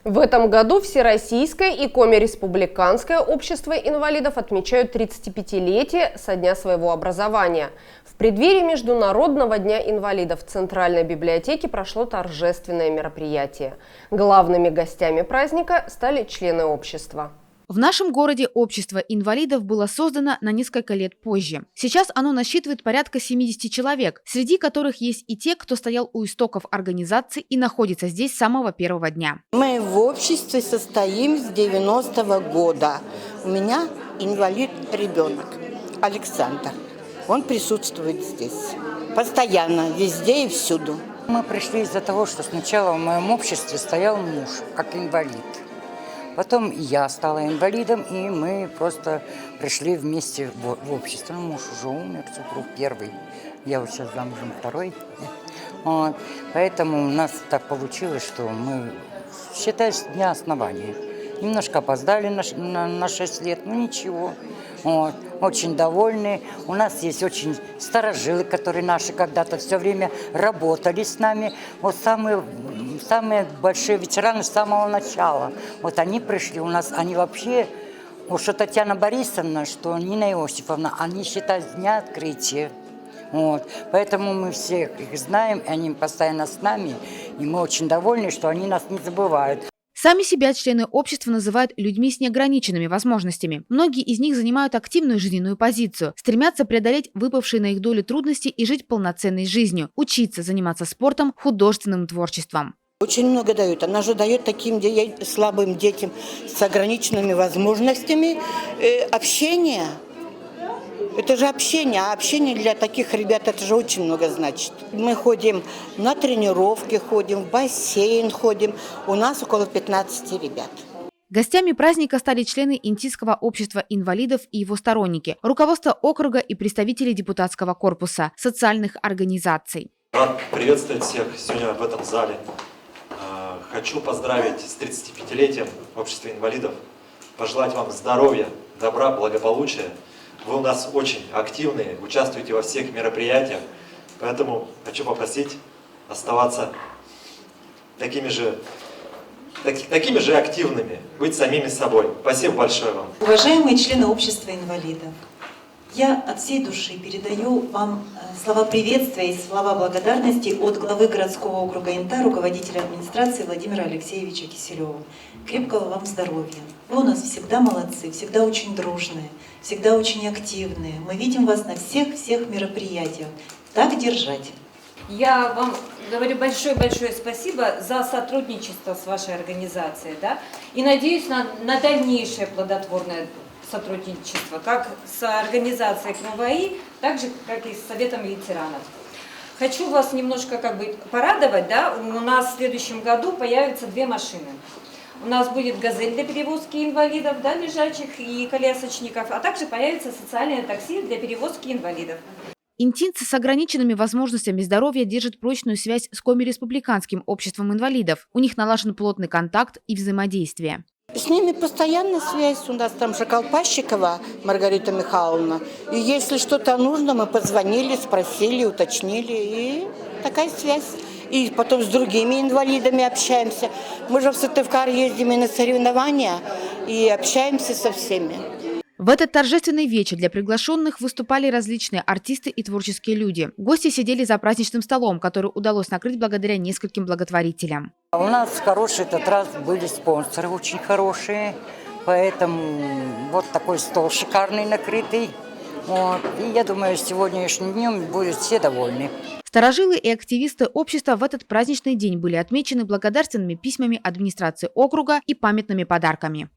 В этом году Всероссийское и Коми-республиканское общество инвалидов отмечают 35-летие со дня своего образования. В преддверии Международного дня инвалидов в Центральной библиотеке прошло торжественное мероприятие. Главными гостями праздника стали члены общества. В нашем городе общество инвалидов было создано на несколько лет позже. Сейчас оно насчитывает порядка 70 человек, среди которых есть и те, кто стоял у истоков организации и находится здесь с самого первого дня. Мы в обществе состоим с 90-го года. У меня инвалид-ребенок Александр. Он присутствует здесь. Постоянно, везде и всюду. Мы пришли из-за того, что сначала в моем обществе стоял муж, как инвалид. Потом я стала инвалидом, и мы просто пришли вместе в общество. Муж уже умер, супруг первый. Я вот сейчас замужем второй. Вот. Поэтому у нас так получилось, что мы, считай, с дня основания. Немножко опоздали на 6 лет, но ничего. Вот. Очень довольны. У нас есть очень старожилы, которые наши когда-то все время работали с нами. Вот самые большие ветераны с самого начала. Вот они пришли у нас, они вообще, вот что Татьяна Борисовна, что Нина Иосифовна, они считают с дня открытия. Вот. Поэтому мы всех их знаем, они постоянно с нами, и мы очень довольны, что они нас не забывают. Сами себя члены общества называют людьми с неограниченными возможностями. Многие из них занимают активную жизненную позицию, стремятся преодолеть выпавшие на их долю трудности и жить полноценной жизнью, учиться, заниматься спортом, художественным творчеством. Очень много дают. Она же дает таким слабым детям с ограниченными возможностями общение. Это же общение, а общение для таких ребят это же очень много значит. Мы ходим на тренировки, ходим в бассейн, ходим. У нас около 15 ребят. Гостями праздника стали члены Интийского общества инвалидов и его сторонники, руководство округа и представители депутатского корпуса, социальных организаций. Рад приветствовать всех сегодня в этом зале. Хочу поздравить с 35-летием общества инвалидов, пожелать вам здоровья, добра, благополучия. Вы у нас очень активные, участвуете во всех мероприятиях, поэтому хочу попросить оставаться такими же активными, быть самими собой. Спасибо большое вам. Уважаемые члены общества инвалидов, я от всей души передаю вам слова приветствия и слова благодарности от главы городского округа Инта, руководителя администрации Владимира Алексеевича Киселева. Крепкого вам здоровья. Вы у нас всегда молодцы, всегда очень дружные, всегда очень активные. Мы видим вас на всех мероприятиях. Так держать. Я вам говорю большое-большое спасибо за сотрудничество с вашей организацией, да? И надеюсь на дальнейшее плодотворное сотрудничество, как с организацией КМВИ, так же, как и с Советом ветеранов. Хочу вас немножко порадовать, да? У нас в следующем году появятся 2 машины. У нас будет «Газель» для перевозки инвалидов, да, лежачих и колясочников, а также появится социальное такси для перевозки инвалидов. Интинцы с ограниченными возможностями здоровья держат прочную связь с Коми-республиканским обществом инвалидов. У них налажен плотный контакт и взаимодействие. С ними постоянная связь. У нас там же Колпащикова Маргарита Михайловна. И если что-то нужно, мы позвонили, спросили, уточнили. И такая связь. И потом с другими инвалидами общаемся. Мы же в Сыктывкар ездим и на соревнования, и общаемся со всеми. В этот торжественный вечер для приглашенных выступали различные артисты и творческие люди. Гости сидели за праздничным столом, который удалось накрыть благодаря нескольким благотворителям. У нас хороший этот раз были спонсоры, очень хорошие, поэтому вот такой стол шикарный накрытый. Вот. И я думаю, сегодняшним днем будут все довольны. Старожилы и активисты общества в этот праздничный день были отмечены благодарственными письмами администрации округа и памятными подарками.